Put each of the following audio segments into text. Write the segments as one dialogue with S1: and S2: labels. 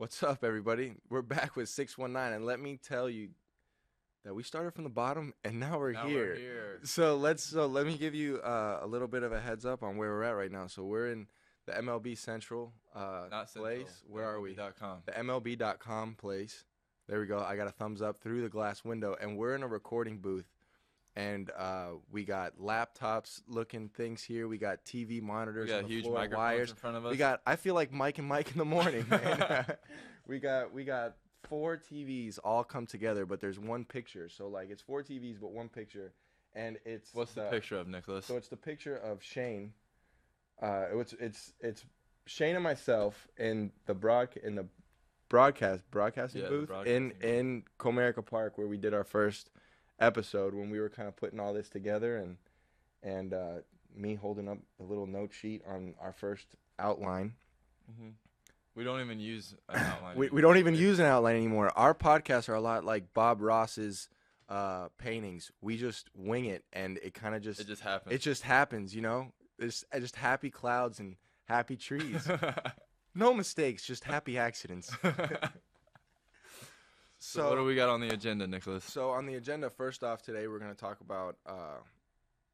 S1: What's up, everybody? We're back with 619, and let me tell you that we started from the bottom, and now we're here. So let me give you a little bit of a heads up on where we're at right now. So we're in the MLB Central place. Where are we?
S2: MLB.com.
S1: The MLB.com place. There we go. I got a thumbs up through the glass window, and we're in a recording booth. And we got laptops-looking things here. We got TV monitors.
S2: We got
S1: on the
S2: huge
S1: floor,
S2: microphones
S1: wires.
S2: in front of us.
S1: I feel like Mike and Mike in the morning, man. we got 4 TVs all come together, but there's one picture. So like it's 4 TVs, but one picture, and it's
S2: What's the picture of, Nicholas?
S1: So it's the picture of Shane. It's Shane and myself in the broadcasting booth in Comerica Park, where we did our first episode, when we were kind of putting all this together, and me holding up a little note sheet on our first outline.
S2: Mm-hmm. We don't even use an outline.
S1: we don't even use an outline anymore. Our podcasts are a lot like Bob Ross's paintings. We just wing it, and it kind of just
S2: happens.
S1: It just happens, you know. It's just happy clouds and happy trees. No mistakes, just happy accidents.
S2: So what do we got on the agenda, Nicholas?
S1: So on the agenda, first off today, we're going to talk about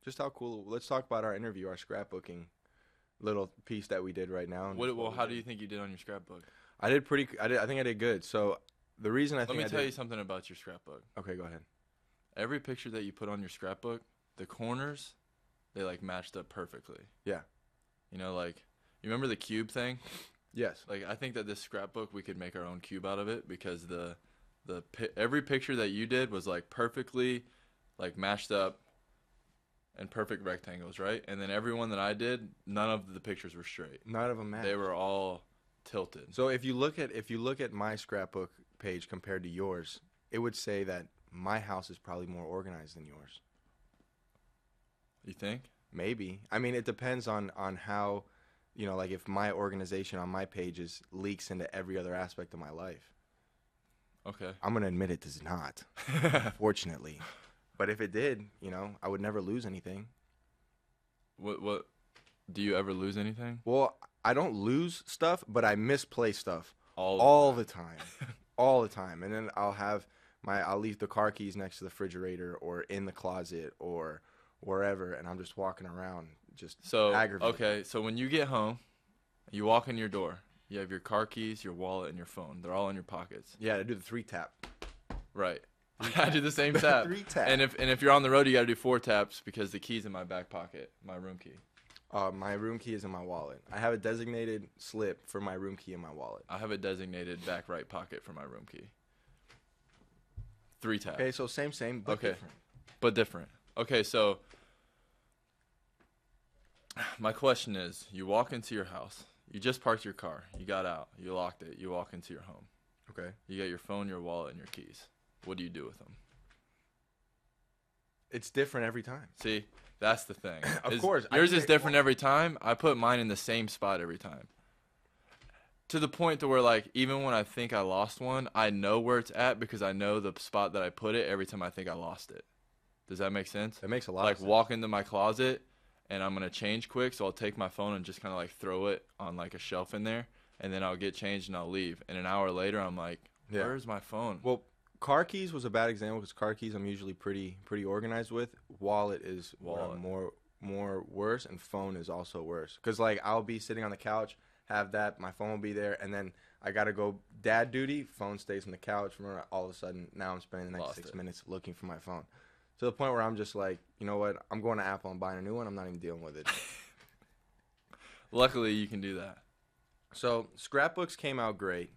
S1: just how cool. Let's talk about our interview, our scrapbooking little piece that we did right now.
S2: How do you think you did on your scrapbook?
S1: I think I did good. So the reason
S2: Let me tell you something about your scrapbook.
S1: Okay, go ahead.
S2: Every picture that you put on your scrapbook, the corners, they like matched up perfectly.
S1: Yeah.
S2: You know, like, you remember the cube thing?
S1: Yes.
S2: Like, I think that this scrapbook, we could make our own cube out of it, because every picture that you did was like perfectly like mashed up and perfect rectangles, right? And then every one that I did, none of the pictures were straight.
S1: None of them matched.
S2: They were all tilted.
S1: So if you look at my scrapbook page compared to yours, it would say that my house is probably more organized than yours.
S2: You think?
S1: Maybe. I mean, it depends on how, you know, like if my organization on my pages leaks into every other aspect of my life.
S2: Okay.
S1: I'm going to admit it does not, fortunately. But if it did, you know, I would never lose anything.
S2: What do you ever lose anything?
S1: Well, I don't lose stuff, but I misplace stuff
S2: All
S1: the time. All the time. And then I'll leave the car keys next to the refrigerator or in the closet or wherever, and I'm just walking around just aggravated.
S2: Okay, so when you get home, you walk in your door. You have your car keys, your wallet, and your phone. They're all in your pockets.
S1: Yeah, I do the 3-tap.
S2: Right. I do the same tap.
S1: 3-tap.
S2: And if you're on the road, you got to do 4 taps, because the key's in my back pocket, my room key.
S1: My room key is in my wallet. I have a designated slip for my room key in my wallet.
S2: I have a designated back right pocket for my room key. 3 taps.
S1: Okay, so same, but different.
S2: But different. Okay, so my question is, you walk into your house. You just parked your car. You got out. You locked it. You walk into your home.
S1: Okay.
S2: You got your phone, your wallet, and your keys. What do you do with them?
S1: It's different every time.
S2: See, that's the thing.
S1: Of course.
S2: Yours is different every time. I put mine in the same spot every time. To the point to where, like, even when I think I lost one, I know where it's at, because I know the spot that I put it every time I think I lost it. Does that make sense?
S1: That makes a lot of sense.
S2: Like, walk into my closet, and I'm going to change quick, so I'll take my phone and just kind of, like, throw it on, like, a shelf in there, and then I'll get changed and I'll leave. And an hour later, I'm like, where's my phone?
S1: Well, car keys was a bad example, because car keys I'm usually pretty organized with. Wallet is more worse, and phone is also worse. Because, like, I'll be sitting on the couch, have that, my phone will be there, and then I got to go dad duty, phone stays on the couch. All of a sudden, now I'm spending the next 6 minutes looking for my phone. To the point where I'm just like, you know what? I'm going to Apple and buying a new one. I'm not even dealing with it.
S2: Luckily, you can do that.
S1: So scrapbooks came out great.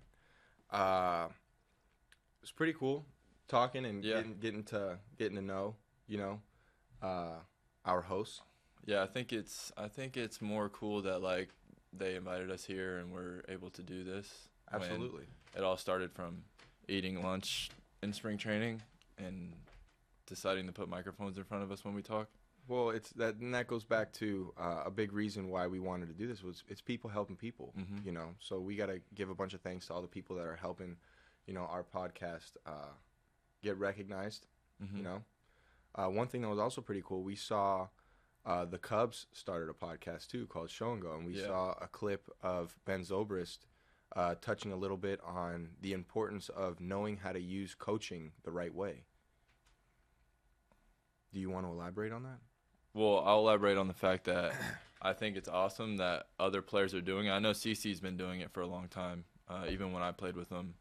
S1: It's pretty cool talking and getting to know, you know, our hosts.
S2: Yeah, I think it's more cool that, like, they invited us here and we're able to do this.
S1: Absolutely.
S2: It all started from eating lunch in spring training and deciding to put microphones in front of us when we talk.
S1: Well, that goes back to a big reason why we wanted to do this was it's people helping people, you know. So we got to give a bunch of thanks to all the people that are helping, you know, our podcast get recognized, you know. One thing that was also pretty cool, we saw the Cubs started a podcast too called Show and Go, and we saw a clip of Ben Zobrist touching a little bit on the importance of knowing how to use coaching the right way. Do you want to elaborate on that?
S2: Well, I'll elaborate on the fact that I think it's awesome that other players are doing it. I know CeCe's been doing it for a long time. Even when I played with him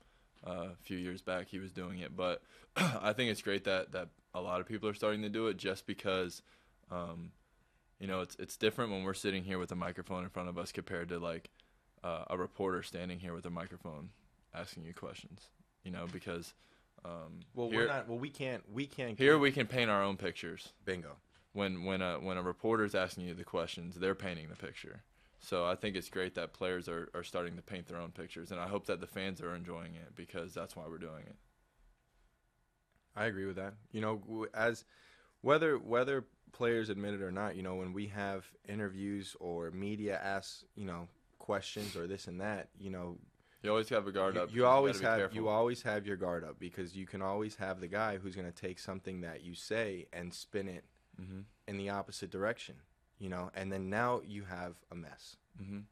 S2: a few years back, he was doing it. But I think it's great that a lot of people are starting to do it just because, it's different when we're sitting here with a microphone in front of us compared to, like, a reporter standing here with a microphone asking you questions, because
S1: we can't
S2: here we can paint our own pictures.
S1: Bingo.
S2: When a reporter's asking you the questions, they're painting the picture. So I think it's great that players are starting to paint their own pictures, and I hope that the fans are enjoying it because that's why we're doing it.
S1: I agree with that. As whether players admit it or not, when we have interviews or media asks, questions or this and that, you
S2: always have a guard up.
S1: You always have your guard up because you can always have the guy who's going to take something that you say and spin it in the opposite direction, and then now you have a mess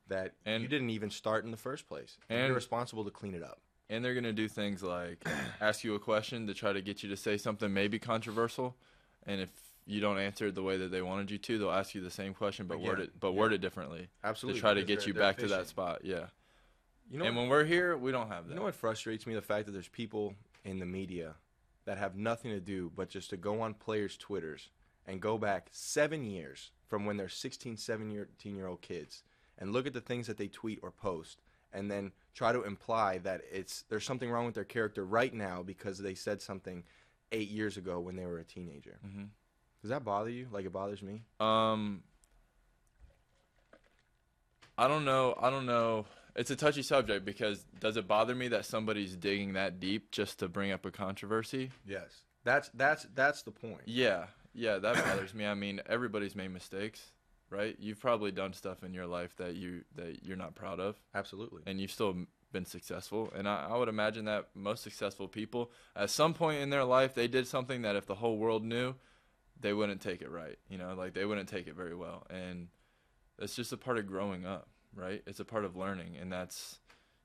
S1: that you didn't even start in the first place. And you're responsible to clean it up.
S2: And they're going to do things like ask you a question to try to get you to say something maybe controversial, and if you don't answer it the way that they wanted you to, they'll ask you the same question but word it differently.
S1: Absolutely.
S2: To try to get you back to that spot. Yeah. And when we're here, we don't have that.
S1: You know what frustrates me? The fact that there's people in the media that have nothing to do but just to go on players' Twitters and go back 7 years from when they're 16, 17-year-old kids and look at the things that they tweet or post and then try to imply that there's something wrong with their character right now because they said something 8 years ago when they were a teenager. Does that bother you? Like it bothers me?
S2: I don't know. It's a touchy subject because does it bother me that somebody's digging that deep just to bring up a controversy?
S1: Yes. That's the point.
S2: Yeah, that bothers me. I mean, everybody's made mistakes, right? You've probably done stuff in your life that you're not proud of.
S1: Absolutely.
S2: And you've still been successful. And I would imagine that most successful people, at some point in their life, they did something that if the whole world knew, they wouldn't take it right. Like they wouldn't take it very well. And that's just a part of growing up, right? It's a part of learning. And that's,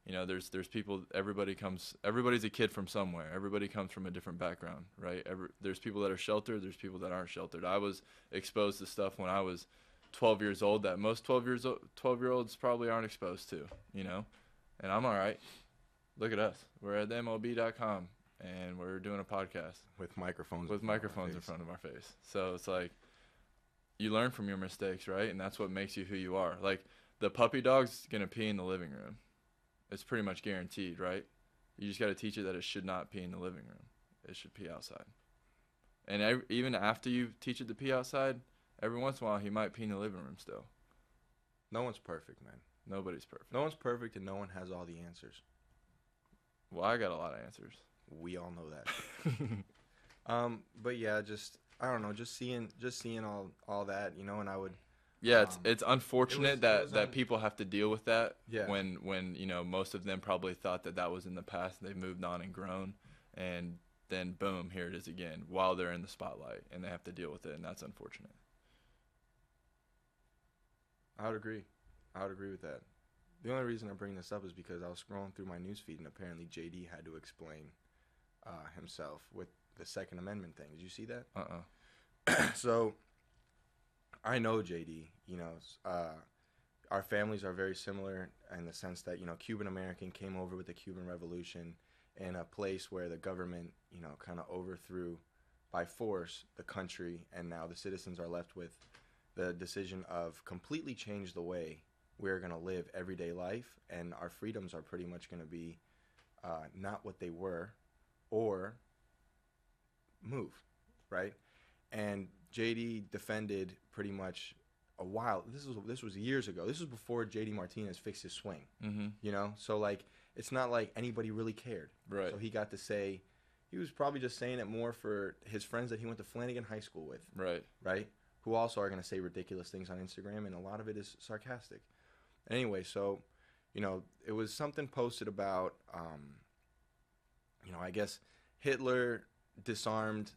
S2: there's people, everybody's a kid from somewhere. Everybody comes from a different background, right? There's people that are sheltered. There's people that aren't sheltered. I was exposed to stuff when I was 12 years old that most 12-year-olds probably aren't exposed to, and I'm all right. Look at us. We're at MLB.com, and we're doing a podcast.
S1: With microphones
S2: in front of our face. So it's like you learn from your mistakes, right? And that's what makes you who you are. Like the puppy dog's going to pee in the living room. It's pretty much guaranteed, right? You just got to teach it that it should not pee in the living room. It should pee outside. And even after you teach it to pee outside, every once in a while he might pee in the living room still.
S1: No one's perfect, man.
S2: Nobody's perfect.
S1: No one's perfect, and no one has all the answers.
S2: Well, I got a lot of answers.
S1: We all know that. But yeah, I don't know, just seeing all that, and I would.
S2: Yeah, it's unfortunate that people have to deal with that. Yeah. When most of them probably thought that was in the past, and they've moved on and grown, and then boom, here it is again while they're in the spotlight, and they have to deal with it, and that's unfortunate.
S1: I would agree with that. The only reason I bring this up is because I was scrolling through my newsfeed, and apparently JD had to explain himself with the Second Amendment thing. Did you see that? So I know JD. Our families are very similar in the sense that Cuban American came over with the Cuban Revolution in a place where the government kind of overthrew by force the country, and now the citizens are left with the decision of completely change the way we're going to live everyday life, and our freedoms are pretty much going to be not what they were, or move, right? And JD defended pretty much a while. This was years ago. This was before JD Martinez fixed his swing. So like it's not like anybody really cared.
S2: Right.
S1: So he got to say, he was probably just saying it more for his friends that he went to Flanagan High School with.
S2: Right.
S1: Right. Who also are going to say ridiculous things on Instagram, and a lot of it is sarcastic. Anyway, so it was something posted about I guess Hitler disarmed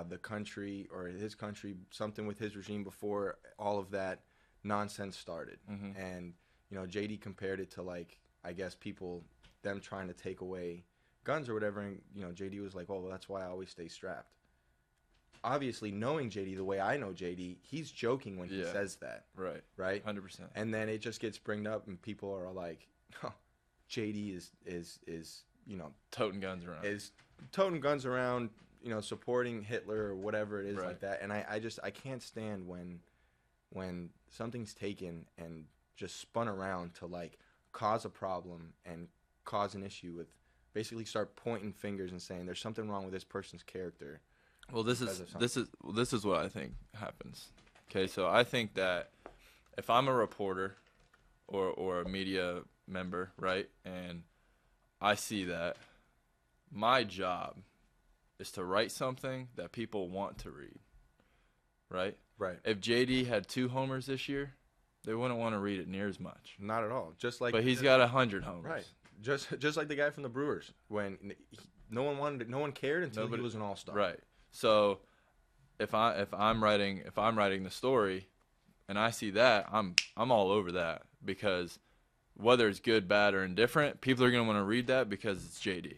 S1: the country, or his country, something with his regime before all of that nonsense started. And JD compared it to like I guess them trying to take away guns or whatever, and JD was like, well, that's why I always stay strapped. Obviously, knowing JD the way I know JD, he's joking when he says that. Right?
S2: 100%.
S1: And then it just gets bringed up, and people are like, oh, JD is
S2: toting guns around.
S1: Is toting guns around, supporting Hitler or whatever it is like that. And I can't stand when something's taken and just spun around to like cause a problem and cause an issue with, basically start pointing fingers and saying there's something wrong with this person's character.
S2: Well, this is what I think happens. Okay, so I think that if I'm a reporter or a media member, right, and I see that, my job is to write something that people want to read, right?
S1: Right.
S2: If JD had 2 homers this year, they wouldn't want to read it near as much.
S1: Not at all.
S2: But he's got 100 homers.
S1: Right. Just like the guy from the Brewers, when no one cared until he was an all-star.
S2: Right. So if I'm writing the story and I see that, I'm all over that, because whether it's good, bad, or indifferent, people are going to want to read that because it's JD.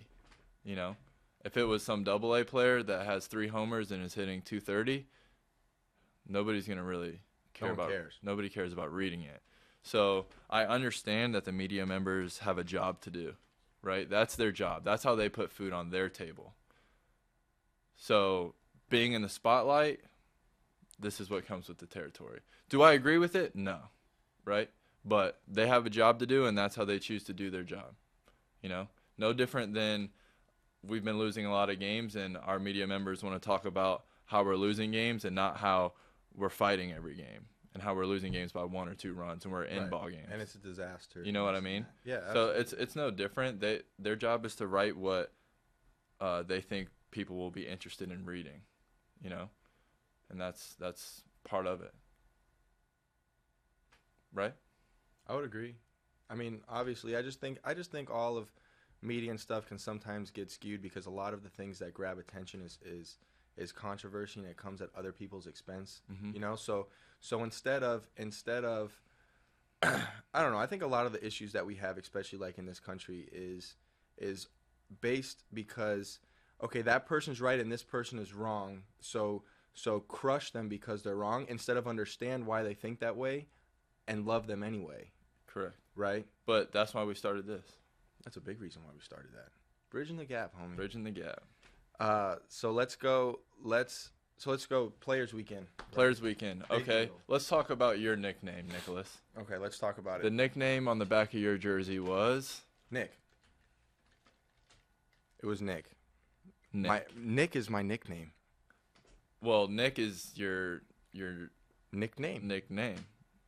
S2: If it was some AA player that has 3 homers and is hitting 230, nobody's going to really care about it. Nobody cares about reading it. So I understand that the media members have a job to do, right? That's their job. That's how they put food on their table. So being in the spotlight, this is what comes with the territory. Do I agree with it? No, right? But they have a job to do, and that's how they choose to do their job. No different than we've been losing a lot of games, and our media members want to talk about how we're losing games and not how we're fighting every game and how we're losing games by 1 or 2 runs and we're in ball games.
S1: And it's a disaster.
S2: You know what I mean?
S1: Yeah. Absolutely.
S2: So it's no different. Their job is to write what they think people will be interested in reading, and that's part of it, right?
S1: I would agree. I mean, obviously, I just think all of media and stuff can sometimes get skewed because a lot of the things that grab attention is controversy, and it comes at other people's expense.
S2: Mm-hmm.
S1: So instead of I don't know, I think a lot of the issues that we have, especially like in this country, is based because, okay, that person's right and this person is wrong, so crush them because they're wrong instead of understand why they think that way and love them anyway.
S2: Correct.
S1: Right?
S2: But that's why we started this.
S1: That's a big reason why we started that. Bridging the gap, homie.
S2: Bridging the gap.
S1: So let's go Players Weekend.
S2: Players Weekend. Okay. Let's talk about your nickname, Nicholas.
S1: Okay, let's talk about it.
S2: The nickname on the back of your jersey was?
S1: Nick. It was Nick. Nick is my nickname.
S2: Well, Nick is your
S1: nickname.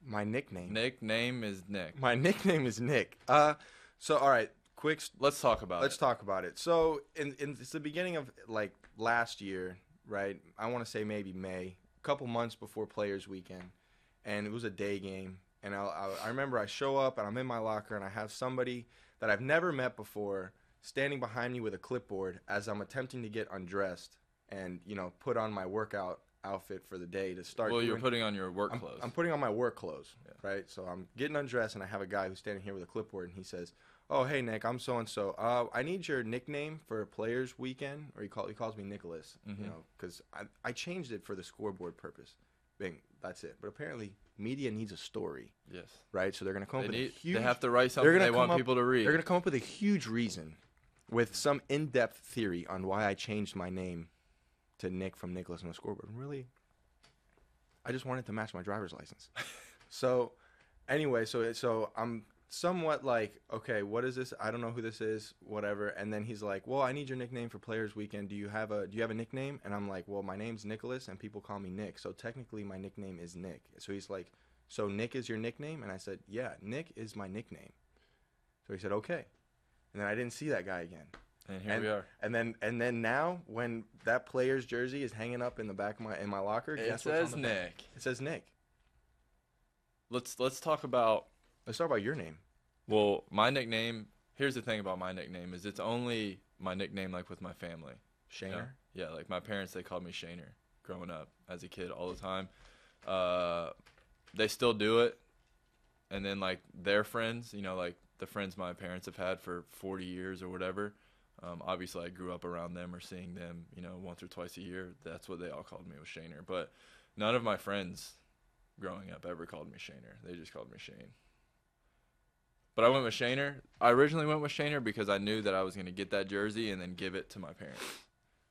S1: My nickname.
S2: Nickname is Nick.
S1: My nickname is Nick. So all right, quick.
S2: Let's talk about it.
S1: So it's the beginning of like last year, right? I want to say maybe May, a couple months before Players Weekend, and it was a day game. And I remember I show up and I'm in my locker and I have somebody that I've never met before standing behind me with a clipboard as I'm attempting to get undressed and put on my workout outfit for the day to start.
S2: Well, you're putting on your work clothes.
S1: I'm putting on my work clothes, right? So I'm getting undressed and I have a guy who's standing here with a clipboard and he says, "Oh, hey Nick, I'm so and so. I need your nickname for Players Weekend," or he calls me Nicholas, because I changed it for the scoreboard purpose. Bing, that's it. But apparently, media needs a story.
S2: Yes.
S1: Right. So they're going to come up with a huge.
S2: They have to write something they want people to read.
S1: They're going to come up with a huge reason, with some in-depth theory on why I changed my name to Nick from Nicholas on the scoreboard. And really, I just wanted to match my driver's license. So, anyway, so I'm somewhat like, okay, what is this? I don't know who this is, whatever. And then he's like, well, I need your nickname for Players Weekend. Do you have a nickname? And I'm like, well, my name's Nicholas and people call me Nick. So technically my nickname is Nick. So he's like, so Nick is your nickname? And I said, yeah, Nick is my nickname. So he said, okay. And then I didn't see that guy again.
S2: And here we are.
S1: And then now, when that player's jersey is hanging up in the back of my locker,
S2: it says Nick.
S1: It says Nick.
S2: Let's talk about.
S1: Let's talk about your name.
S2: Well, my nickname. Here's the thing about my nickname is it's only my nickname like with my family.
S1: Shaner.
S2: Yeah, like my parents, they called me Shaner growing up as a kid all the time. They still do it, and then like their friends, like the friends my parents have had for 40 years or whatever. Obviously, I grew up around them or seeing them, once or twice a year. That's what they all called me, was Shaner. But none of my friends growing up ever called me Shaner. They just called me Shane. But I went with Shaner. I originally went with Shaner because I knew that I was going to get that jersey and then give it to my parents.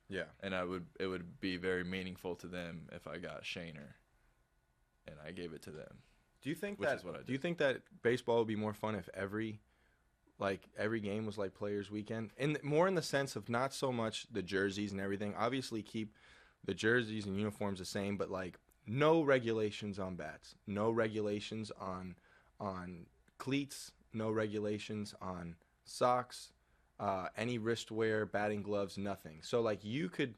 S1: Yeah.
S2: And it would be very meaningful to them if I got Shaner and I gave it to them.
S1: Do you think
S2: which
S1: that
S2: is what I did.
S1: Do you think that baseball would be more fun if every game was like Players Weekend? And more in the sense of not so much the jerseys and everything. Obviously keep the jerseys and uniforms the same, but like no regulations on bats, no regulations on cleats, no regulations on socks, any wrist wear, batting gloves, nothing. So like you could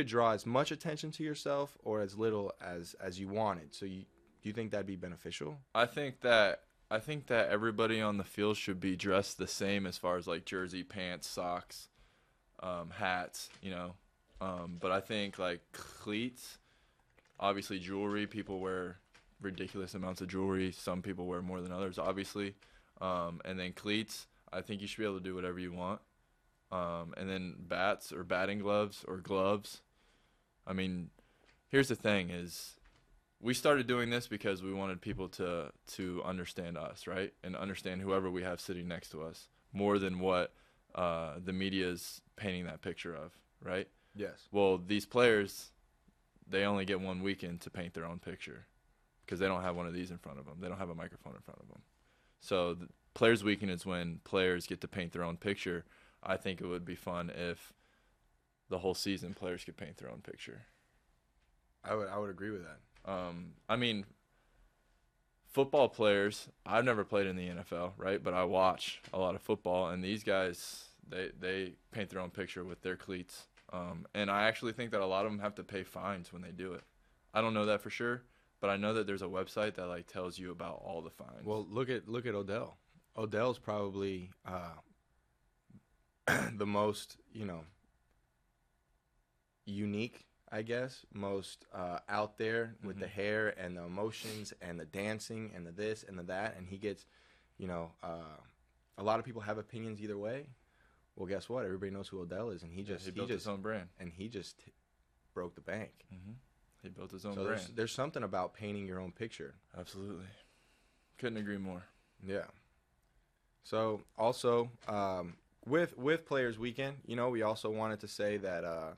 S1: draw as much attention to yourself or as little as you wanted. So do you think that'd be beneficial?
S2: I think that everybody on the field should be dressed the same as far as like jersey, pants, socks, hats, but I think like cleats, obviously jewelry, people wear ridiculous amounts of jewelry. Some people wear more than others, obviously. And then cleats, I think you should be able to do whatever you want. And then bats or batting gloves or gloves. I mean, here's the thing is we started doing this because we wanted people to understand us, right? And understand whoever we have sitting next to us more than what the media is painting that picture of, right?
S1: Yes.
S2: Well, these players, they only get one weekend to paint their own picture because they don't have one of these in front of them. They don't have a microphone in front of them. So the Players Weekend is when players get to paint their own picture. I think it would be fun if the whole season players could paint their own picture.
S1: I would agree with that.
S2: I mean, football players, I've never played in the NFL, right? But I watch a lot of football, and these guys, they paint their own picture with their cleats. And I actually think that a lot of them have to pay fines when they do it. I don't know that for sure, but I know that there's a website that like tells you about all the fines.
S1: Well, look at Odell. Odell's probably the most, unique, I guess, most out there with the hair and the emotions and the dancing and the this and the that, and he gets, a lot of people have opinions either way. Well, guess what? Everybody knows who Odell is, and he
S2: built his own brand,
S1: and he just broke the bank.
S2: Mm-hmm. He built his own
S1: so
S2: brand.
S1: There's something about painting your own picture.
S2: Absolutely, couldn't agree more.
S1: Yeah. So also with Players Weekend, we also wanted to say that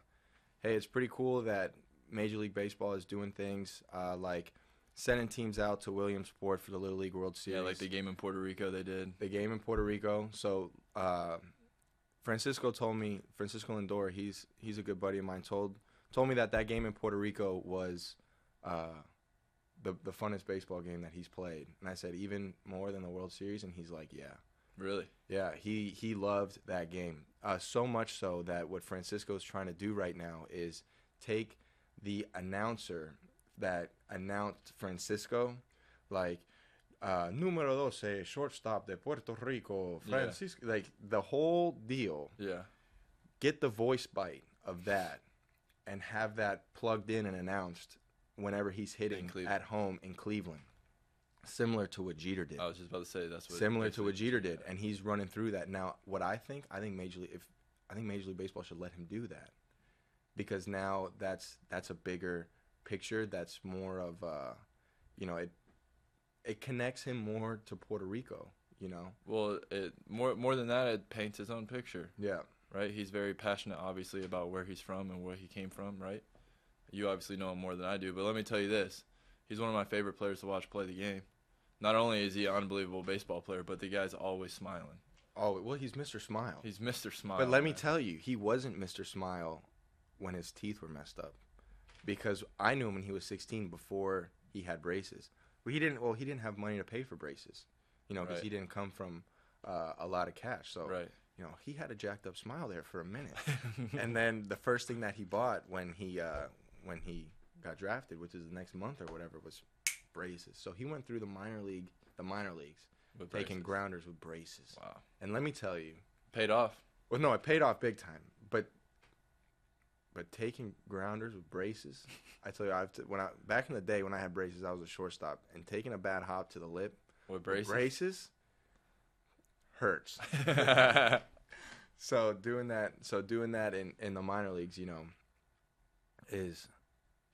S1: hey, it's pretty cool that Major League Baseball is doing things like sending teams out to Williamsport for the Little League World Series.
S2: Yeah, like the game in Puerto Rico they did.
S1: The game in Puerto Rico. So Francisco Lindor, he's a good buddy of mine, told me that game in Puerto Rico was the funnest baseball game that he's played. And I said, even more than the World Series? And he's like, yeah.
S2: Really?
S1: Yeah, he loved that game. So much so that what Francisco's trying to do right now is take the announcer that announced Francisco, like, Número 12, shortstop de Puerto Rico, Francisco, like the whole deal.
S2: Yeah.
S1: Get the voice bite of that and have that plugged in and announced whenever he's hitting at home in Cleveland. Similar to what Jeter did.
S2: I was just about to say that's what.
S1: Similar to what Jeter did, and he's running through that now. What I think Major League Baseball should let him do that, because now that's a bigger picture. That's more of it connects him more to Puerto Rico.
S2: Well, more than that, it paints his own picture.
S1: Yeah.
S2: Right. He's very passionate, obviously, about where he's from and where he came from. Right. You obviously know him more than I do, but let me tell you this: he's one of my favorite players to watch play the game. Not only is he an unbelievable baseball player, but the guy's always smiling.
S1: Oh, well, he's Mr. Smile.
S2: He's Mr. Smile.
S1: But let me tell you, he wasn't Mr. Smile when his teeth were messed up, because I knew him when he was 16 before he had braces. He didn't have money to pay for braces, because he didn't come from a lot of cash. So, he had a jacked up smile there for a minute. And then the first thing that he bought when he got drafted, which is the next month or whatever, was braces. So he went through the minor leagues
S2: with
S1: taking grounders with braces.
S2: Wow.
S1: And let me tell you,
S2: paid off.
S1: Well, no, it paid off big time. But taking grounders with braces, I tell you, back in the day when I had braces, I was a shortstop, and taking a bad hop to the lip
S2: with
S1: braces, hurts. So doing that in the minor leagues, is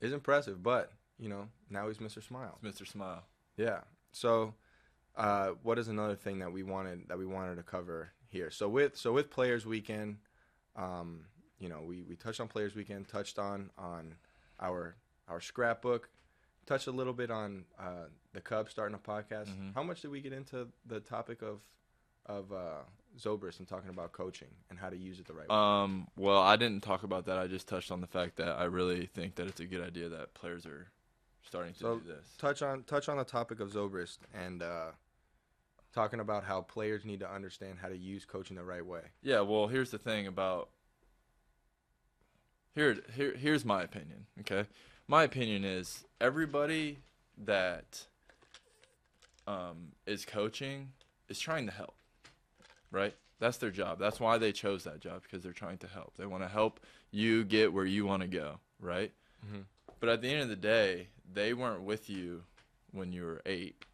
S1: impressive. But now he's Mr. Smile.
S2: It's Mr. Smile.
S1: Yeah. So, what is another thing that we wanted to cover here? So with Players Weekend, we touched on Players Weekend, touched on our scrapbook, touched a little bit on the Cubs starting a podcast.
S2: Mm-hmm.
S1: How much did we get into the topic of Zobrist and talking about coaching and how to use it the right way?
S2: Well, I didn't talk about that. I just touched on the fact that I really think that it's a good idea that players are starting to do this.
S1: Touch on the topic of Zobrist and talking about how players need to understand how to use coaching the right way.
S2: Yeah, well, here's the thing about here's my opinion, okay? My opinion is everybody that is coaching is trying to help, right? That's their job. That's why they chose that job, because they're trying to help. They want to help you get where you want to go, right?
S1: Mm-hmm.
S2: But at the end of the day, they weren't with you when you were 8.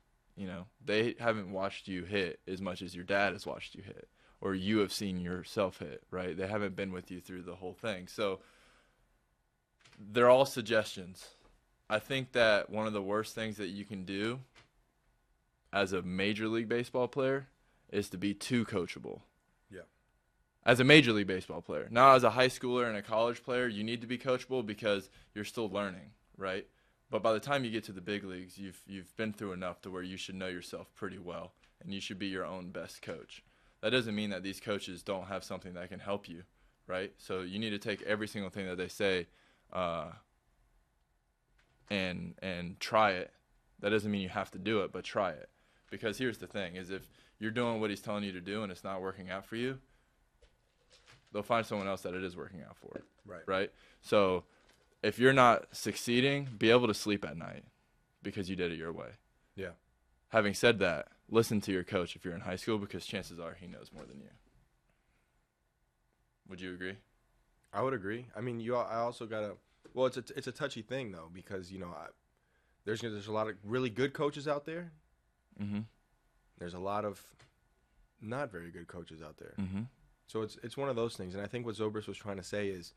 S2: They haven't watched you hit as much as your dad has watched you hit, or you have seen yourself hit, right? They haven't been with you through the whole thing. So they're all suggestions. I think that one of the worst things that you can do as a Major League Baseball player is to be too coachable.
S1: Yeah.
S2: As a Major League Baseball player. Now, as a high schooler and a college player, you need to be coachable because you're still learning, right? But by the time you get to the big leagues, you've been through enough to where you should know yourself pretty well, and you should be your own best coach. That doesn't mean that these coaches don't have something that can help you, right? So you need to take every single thing that they say and try it. That doesn't mean you have to do it, but try it. Because here's the thing, is if you're doing what he's telling you to do and it's not working out for you, they'll find someone else that it is working out for. Right? So if you're not succeeding, be able to sleep at night because you did it your way.
S1: Yeah.
S2: Having said that, listen to your coach if you're in high school, because chances are he knows more than you. Would you agree?
S1: I would agree. I mean, I also gotta. Well, it's a touchy thing though, because there's a lot of really good coaches out there.
S2: Mm-hmm.
S1: There's a lot of not very good coaches out there.
S2: Mm-hmm.
S1: So it's one of those things, and I think what Zobrist was trying to say is,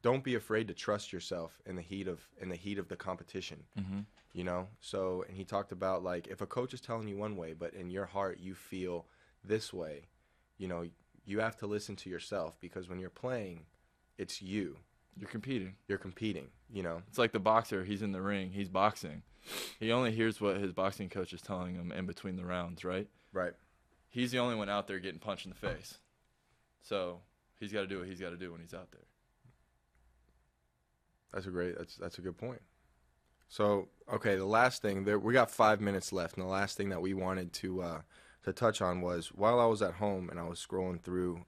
S1: don't be afraid to trust yourself in the heat of the competition.
S2: Mm-hmm.
S1: So, and he talked about, like, if a coach is telling you one way, but in your heart you feel this way, you have to listen to yourself, because when you're playing, it's you.
S2: You're competing.
S1: It's
S2: like the boxer. He's in the ring. He's boxing. He only hears what his boxing coach is telling him in between the rounds, right?
S1: Right.
S2: He's the only one out there getting punched in the face. So he's got to do what he's got to do when he's out there.
S1: That's a good point. So, okay, the last thing, we got 5 minutes left, and the last thing that we wanted to touch on was, while I was at home and I was scrolling through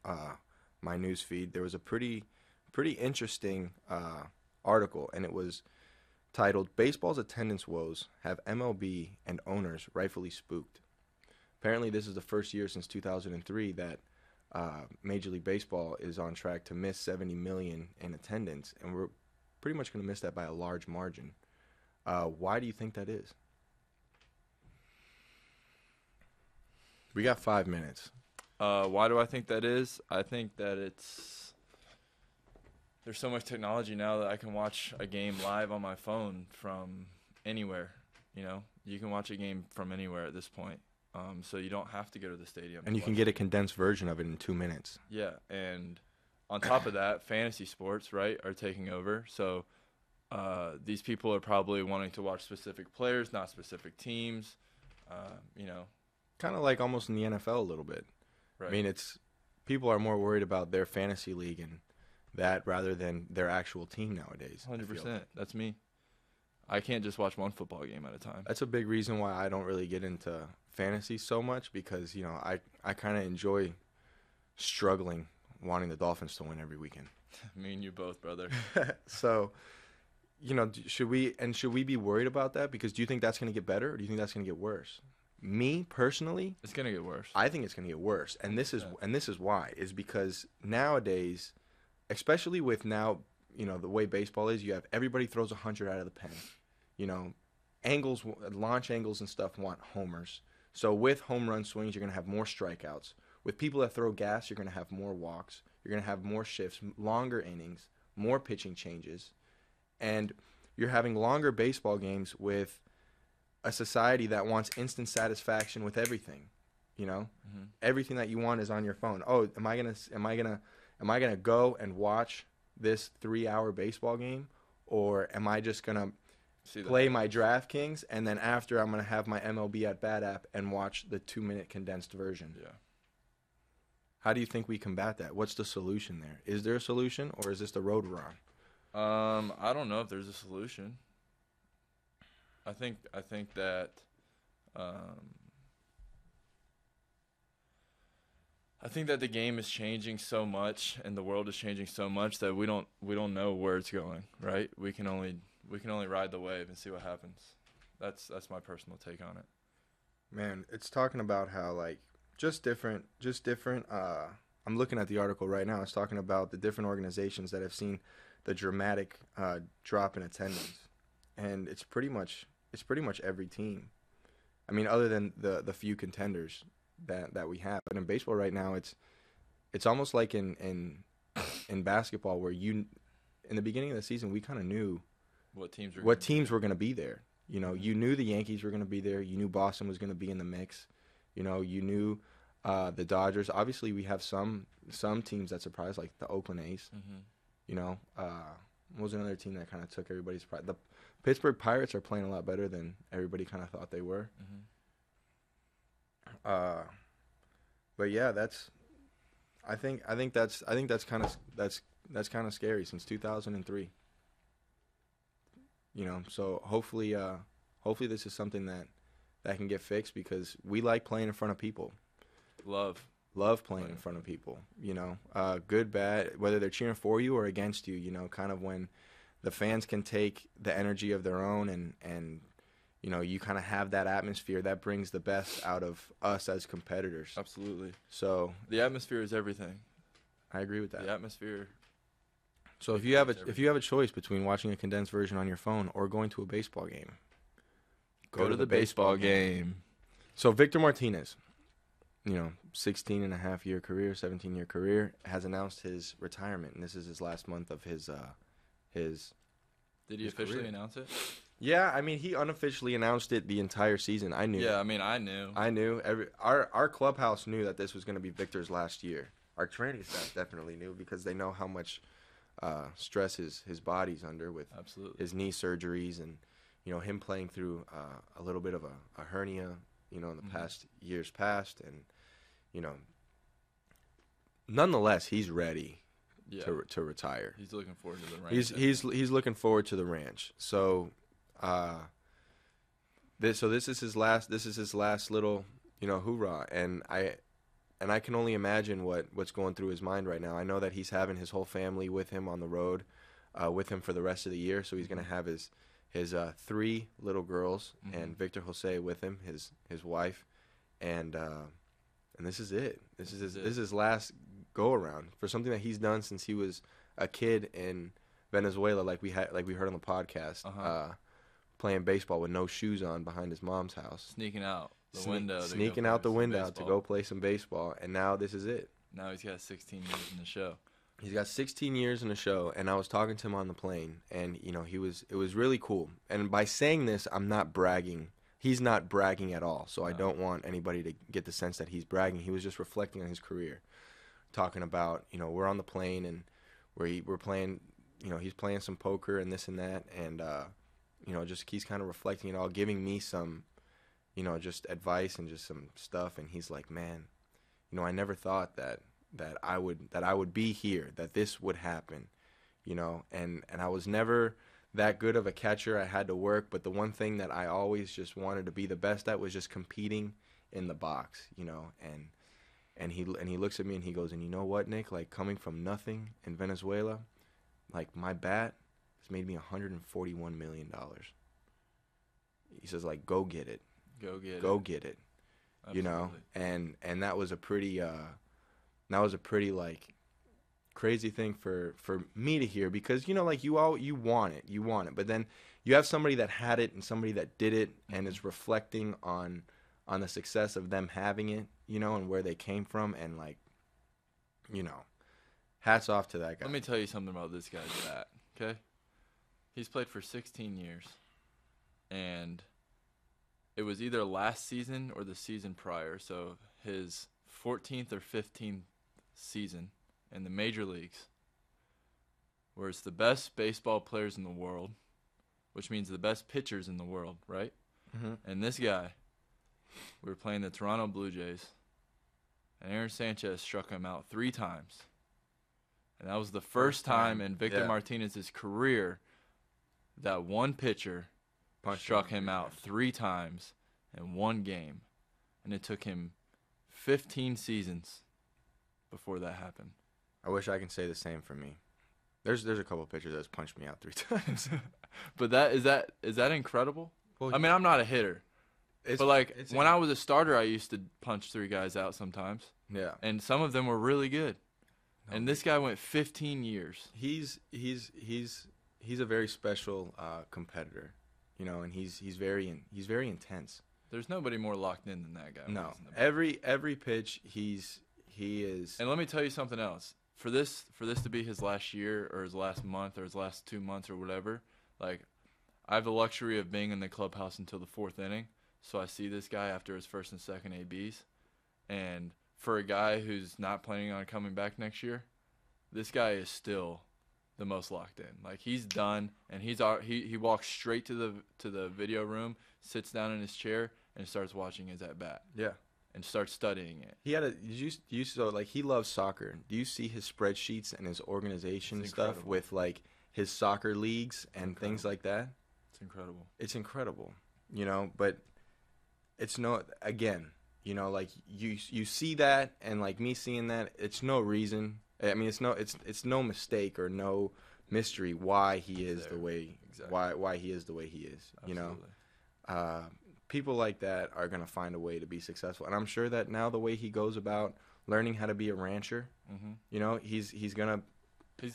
S1: my news feed, there was a pretty interesting article, and it was titled, "Baseball's Attendance Woes Have MLB and Owners Rightfully Spooked." Apparently, this is the first year since 2003 that Major League Baseball is on track to miss 70 million in attendance, and we're pretty much going to miss that by a large margin. Why do you think that is? We got 5 minutes.
S2: Why do I think that is? I think that there's so much technology now that I can watch a game live on my phone from anywhere. You can watch a game from anywhere at this point. So you don't have to go to the stadium.
S1: And you can get a condensed version of it in 2 minutes.
S2: Yeah, and on top of that, fantasy sports, right, are taking over. So these people are probably wanting to watch specific players, not specific teams.
S1: Kind of like almost in the NFL a little bit.
S2: Right.
S1: I mean, people are more worried about their fantasy league and that rather than their actual team nowadays.
S2: 100%. That's me. I can't just watch one football game at a time.
S1: That's a big reason why I don't really get into fantasy so much, because I kind of enjoy struggling, wanting the Dolphins to win every weekend.
S2: Me and you both, brother.
S1: So, should we be worried about that? Because do you think that's going to get better, or do you think that's going to get worse? Me personally,
S2: it's going to get worse.
S1: I think it's going to get worse, and this is why, is because nowadays, especially with now, the way baseball is, you have everybody throws 100 out of the pen. Launch angles and stuff want homers. So with home run swings, you're going to have more strikeouts. With people that throw gas, you're going to have more walks. You're going to have more shifts, longer innings, more pitching changes. And you're having longer baseball games with a society that wants instant satisfaction with everything. You know, everything that you want is on your phone. Oh, am I gonna go and watch this 3-hour baseball game, or am I just gonna play my DraftKings and then after I'm gonna have my MLB at Bat app and watch the 2-minute condensed version?
S2: Yeah.
S1: How do you think we combat that? What's the solution there? Is there a solution, or is this the road we're on?
S2: I don't know if there's a solution. I think that. I think that the game is changing so much and the world is changing so much that we don't know where it's going, right? We can only ride the wave and see what happens. That's my personal take on it.
S1: Man, it's talking about how like just different I'm looking at the article right now. It's talking about the different organizations that have seen the dramatic drop in attendance. And it's pretty much every team. I mean, other than the few contenders that we have. But in baseball right now, it's almost like in basketball where in the beginning of the season we kind of knew what teams were going to be there. You know, you knew the Yankees were going to be there. You knew Boston was going to be in the mix. You know, you knew the Dodgers. Obviously, we have some teams that surprised, like the Oakland A's. You know, what was another team that kind of took everybody's pride? The Pittsburgh Pirates are playing a lot better than everybody kind of thought they were. But yeah, I think that's kind of scary since 2003. You know, so hopefully this is something that can get fixed because we like playing in front of people. Love playing in front of people. You know, good, bad, whether they're cheering for you or against you. You know, kind of when the fans can take the energy of their own and you know, you kind of have that atmosphere that brings the best out of us as competitors.
S2: Absolutely.
S1: So
S2: the atmosphere is everything.
S1: I agree with that.
S2: The atmosphere.
S1: So if you have a choice between watching a condensed version on your phone or going to a baseball game,
S2: go to the baseball game.
S1: So Victor Martinez, you know, 16-and-a-half-year career, 17-year career, has announced his retirement, and this is his last month of his.
S2: Did he officially announce it?
S1: Yeah, I mean, he unofficially announced it the entire season. I knew.
S2: Yeah, I mean, I knew.
S1: Our clubhouse knew that this was going to be Victor's last year. Our training staff definitely knew because they know how much stress his body's under with his knee surgeries and, you know, him playing through a little bit of a hernia, you know, in the years past. And, you know, nonetheless, he's ready to retire.
S2: He's looking forward to the ranch.
S1: He's looking forward to the ranch. So this is his last little, you know, hoorah, and I can only imagine what's going through his mind right now. I know that he's having his whole family with him on the road, with him for the rest of the year. So he's gonna have his 3 little girls and Victor Jose with him, his wife, and this is it. This is his last go around for something that he's done since he was a kid in Venezuela, like we heard on the podcast. Playing baseball with no shoes on behind his mom's house.
S2: Sneaking out the window.
S1: Sneaking out the window to go play some baseball. And now this is it.
S2: Now he's got 16 years in the show.
S1: He's got 16 years in the show. And I was talking to him on the plane. And, you know, it was really cool. And by saying this, I'm not bragging. He's not bragging at all. So I don't want anybody to get the sense that he's bragging. He was just reflecting on his career. Talking about, you know, we're on the plane and we're playing, you know, he's playing some poker and this and that. And, you know, just he's kind of reflecting it all, giving me some, you know, just advice and just some stuff. And he's like, man, you know, I never thought that I would be here, that this would happen, you know, and I was never that good of a catcher. I had to work, but the one thing that I always just wanted to be the best at was just competing in the box, you know, and he looks at me and he goes, and you know what, Nick, like coming from nothing in Venezuela, like my bat made me $141 million. He says, like, go get it.
S2: Go get it. Absolutely.
S1: You know, and that was a pretty like crazy thing for me to hear because, you know, like you want it, but then you have somebody that had it and somebody that did it and is reflecting on on the success of them having it, you know, and where they came from, and like, you know, hats off to that guy.
S2: Let me tell you something about this guy's bat, okay? He's played for 16 years, and it was either last season or the season prior, so his 14th or 15th season in the major leagues, where it's the best baseball players in the world, which means the best pitchers in the world, right?
S1: Mm-hmm.
S2: And this guy, we were playing the Toronto Blue Jays, and Aaron Sanchez struck him out 3 times. And that was the first time in Victor Martinez's career that one pitcher struck him out 3 times in one game. And it took him 15 seasons before that happened.
S1: I wish I can say the same for me. There's a couple of pitchers that's punched me out 3 times.
S2: But is that incredible? Well, I mean, I'm not a hitter. But like when I was a starter, I used to punch 3 guys out sometimes.
S1: Yeah.
S2: And some of them were really good. And this guy went 15 years.
S1: He's a very special competitor, you know, and he's very intense.
S2: There's nobody more locked in than that guy.
S1: No, every pitch he is.
S2: And let me tell you something else. For this to be his last year or his last month or his last 2 months or whatever, like I have the luxury of being in the clubhouse until the 4th inning, so I see this guy after his first and second ABs, and for a guy who's not planning on coming back next year, this guy is still the most locked in. Like he's done, and he walks straight to the video room, sits down in his chair, and starts watching his at bat.
S1: Yeah,
S2: and starts studying it.
S1: He loves soccer. Do you see his spreadsheets and his organization stuff with like his soccer leagues and things like that?
S2: It's incredible.
S1: It's incredible, you know. But it's again. You know, like you see that, and like me seeing that, it's no reason. I mean, it's no mistake or no mystery why he is the way why he is the way he is.
S2: Absolutely.
S1: You know, people like that are gonna find a way to be successful, and I'm sure that now the way he goes about learning how to be a rancher, you know, he's gonna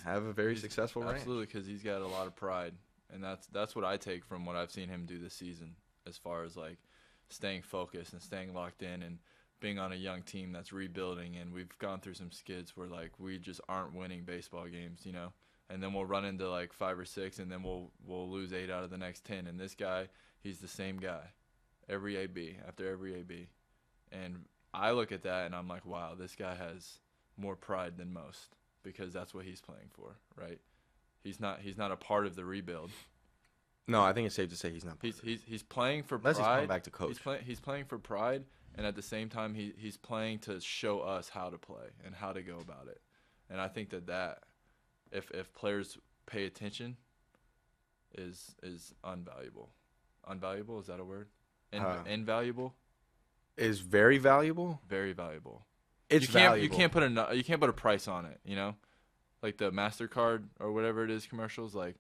S1: have a very successful ranch.
S2: Absolutely, because he's got a lot of pride, and that's what I take from what I've seen him do this season, as far as like staying focused and staying locked in and being on a young team that's rebuilding. And we've gone through some skids where like we just aren't winning baseball games, you know, and then we'll run into like 5 or 6, and then we'll lose 8 out of the next 10. And this guy, he's the same guy every AB after every AB. And I look at that and I'm like, wow, this guy has more pride than most, because that's what he's playing for, right? He's not a part of the rebuild.
S1: No, I think it's safe to say he's not.
S2: He's playing for
S1: Unless
S2: pride.
S1: He's coming back to coach.
S2: He's playing for pride, and at the same time, he's playing to show us how to play and how to go about it. And I think that if players pay attention, is unvaluable. Unvaluable, is that a word? Invaluable
S1: is very valuable.
S2: Very valuable.
S1: It's valuable.
S2: You can't put a price on it. You know, like the MasterCard or whatever it is commercials, like.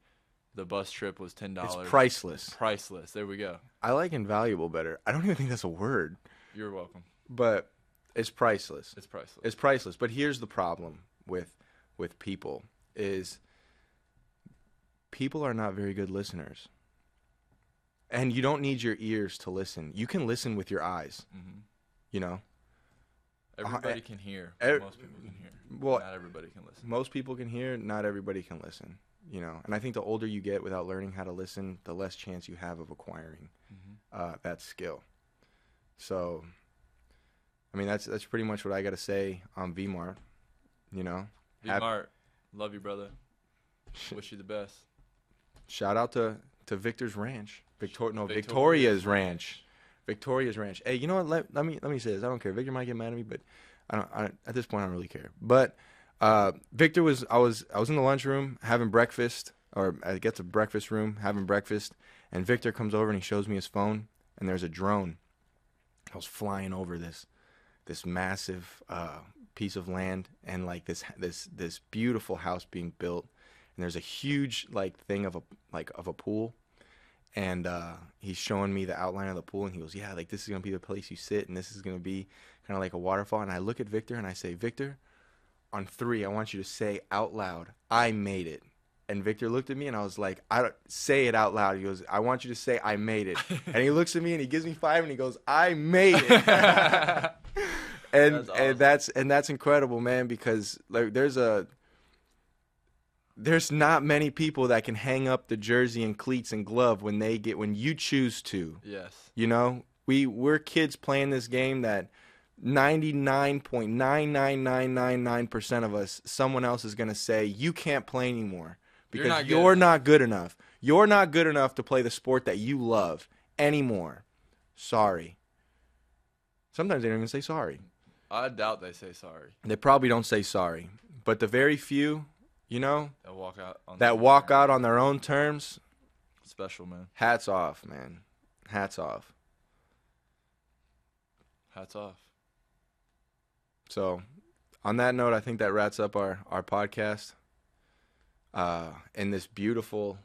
S2: The bus trip was $10.
S1: It's priceless.
S2: Priceless. There we go.
S1: I like invaluable better. I don't even think that's a word.
S2: You're welcome.
S1: But it's priceless.
S2: It's priceless.
S1: It's priceless. But here's the problem with people is people are not very good listeners. And you don't need your ears to listen. You can listen with your eyes. Mm-hmm. You know?
S2: Everybody can hear. Most people can hear.
S1: Well,
S2: not everybody can listen.
S1: Most people can hear. Not everybody can listen. You know, and I think the older you get without learning how to listen, the less chance you have of acquiring that skill. So, I mean, that's pretty much what I got to say on V-Mart. You know,
S2: V-Mart, love you, brother. Wish you the best.
S1: Shout out to Victor's Ranch, Victoria's Ranch. Victoria's Ranch. Hey, you know what? Let me say this. I don't care. Victor might get mad at me, but at this point I don't really care. But Victor I was in the lunchroom having breakfast, or I get to breakfast room having breakfast, and Victor comes over and he shows me his phone, and there's a drone. I was flying over this massive piece of land, and like this beautiful house being built, and there's a huge like thing of a pool, and he's showing me the outline of the pool, and he goes, yeah, like this is gonna be the place you sit, and this is gonna be kind of like a waterfall. And I look at Victor and I say, Victor, on 3, I want you to say out loud, I made it. And Victor looked at me, and I was like, "I don't say it out loud." He goes, "I want you to say I made it." And he looks at me, and he gives me 5, and he goes, "I made it." And that's incredible, man, because like there's not many people that can hang up the jersey and cleats and glove when you choose to.
S2: Yes.
S1: You know, we're kids playing this game that 99.99999% of us, someone else is going to say, you can't play anymore because you're not good enough. You're not good enough to play the sport that you love anymore. Sorry. Sometimes they don't even say sorry.
S2: I doubt they say sorry.
S1: They probably don't say sorry. But the very few, you know,
S2: that walk out
S1: on their own terms.
S2: Special, man.
S1: Hats off, man. Hats off.
S2: Hats off.
S1: So, on that note, I think that wraps up our podcast in this beautiful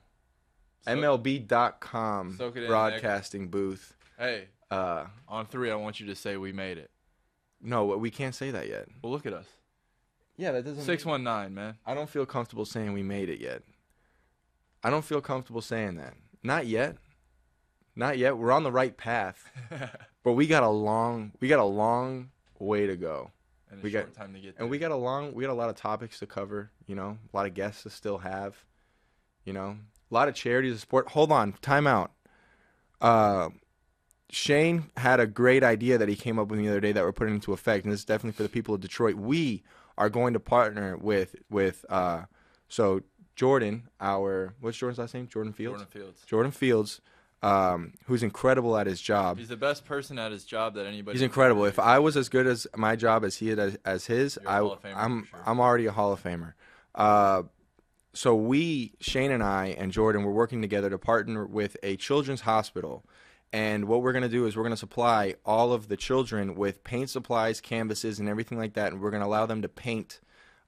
S1: MLB.com broadcasting booth.
S2: Hey, on 3, I want you to say we made it.
S1: No, we can't say that yet.
S2: Well, look at us.
S1: Yeah, that doesn't.
S2: 619, man.
S1: I don't feel comfortable saying we made it yet. I don't feel comfortable saying that. Not yet. Not yet. We're on the right path, but we got a long way to go.
S2: And a short time to get there.
S1: And we got a lot of topics to cover. You know, a lot of guests to still have. You know, a lot of charities to support. Hold on, time out. Shane had a great idea that he came up with the other day that we're putting into effect, and this is definitely for the people of Detroit. We are going to partner with so Jordan, what's Jordan's last name? Jordan Fields? Jordan Fields, who's incredible at his job.
S2: He's the best person at his job that anybody.
S1: He's incredible. If I was as good as my job as he is as his, I'm already a Hall of Famer. So Shane and I and Jordan, we're working together to partner with a children's hospital. And what we're going to do is we're going to supply all of the children with paint supplies, canvases, and everything like that. And we're going to allow them to paint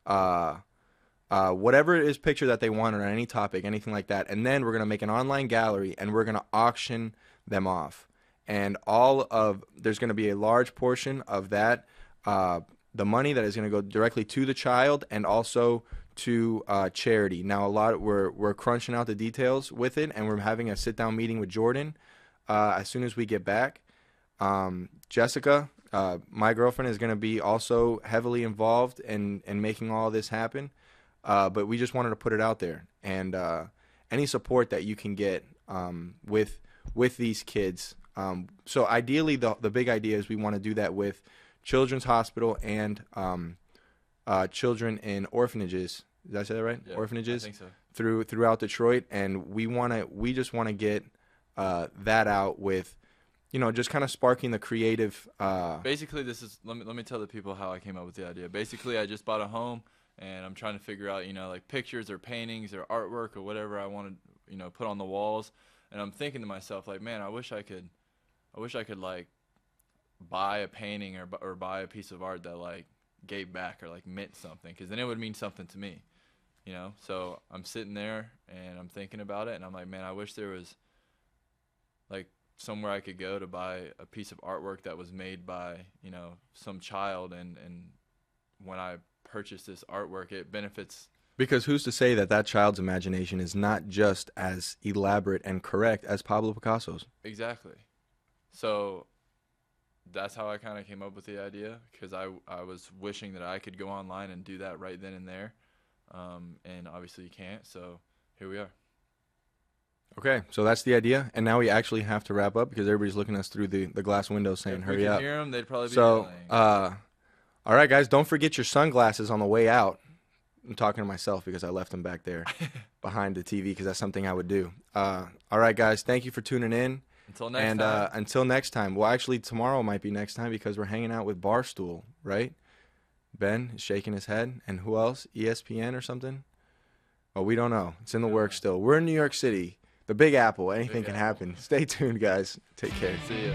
S1: whatever it is picture that they want on any topic, anything like that. And then we're going to make an online gallery, and we're going to auction them off. And there's going to be a large portion of that, the money that is going to go directly to the child and also to charity. Now, we're crunching out the details with it, and we're having a sit-down meeting with Jordan as soon as we get back. Jessica, my girlfriend, is going to be also heavily involved in making all this happen. But we just wanted to put it out there. And any support that you can get with these kids. So ideally, the big idea is we want to do that with Children's Hospital and children in orphanages. Did I say that right?
S2: Yeah,
S1: orphanages.
S2: I think so.
S1: Throughout Detroit. And we just want to get that out with, just kind of sparking the creative.
S2: Basically, let me tell the people how I came up with the idea. Basically, I just bought a home, and I'm trying to figure out, like pictures or paintings or artwork or whatever I want to, put on the walls. And I'm thinking to myself, like, man, I wish I could like buy a painting or buy a piece of art that like gave back or like meant something, because then it would mean something to me, So I'm sitting there and I'm thinking about it, and I'm like, man, I wish there was like somewhere I could go to buy a piece of artwork that was made by, some child, and when I purchase this artwork, it benefits.
S1: Because who's to say that child's imagination is not just as elaborate and correct as Pablo Picasso's?
S2: Exactly. So that's how I kind of came up with the idea, because I was wishing that I could go online and do that right then and there, and obviously you can't, so here we are. Okay,
S1: so that's the idea, and now we actually have to wrap up because everybody's looking at us through the glass window saying, hurry up.
S2: If we could hear them, they'd probably be yelling.
S1: All right, guys, don't forget your sunglasses on the way out. I'm talking to myself because I left them back there behind the TV because that's something I would do. All right, guys, thank you for tuning in.
S2: Until next time.
S1: Until next time. Well, actually, tomorrow might be next time because we're hanging out with Barstool, right? Ben is shaking his head. And who else? ESPN or something? Oh, we don't know. It's in the works still. We're in New York City. The Big Apple. Anything can happen. Stay tuned, guys. Take care.
S2: See ya.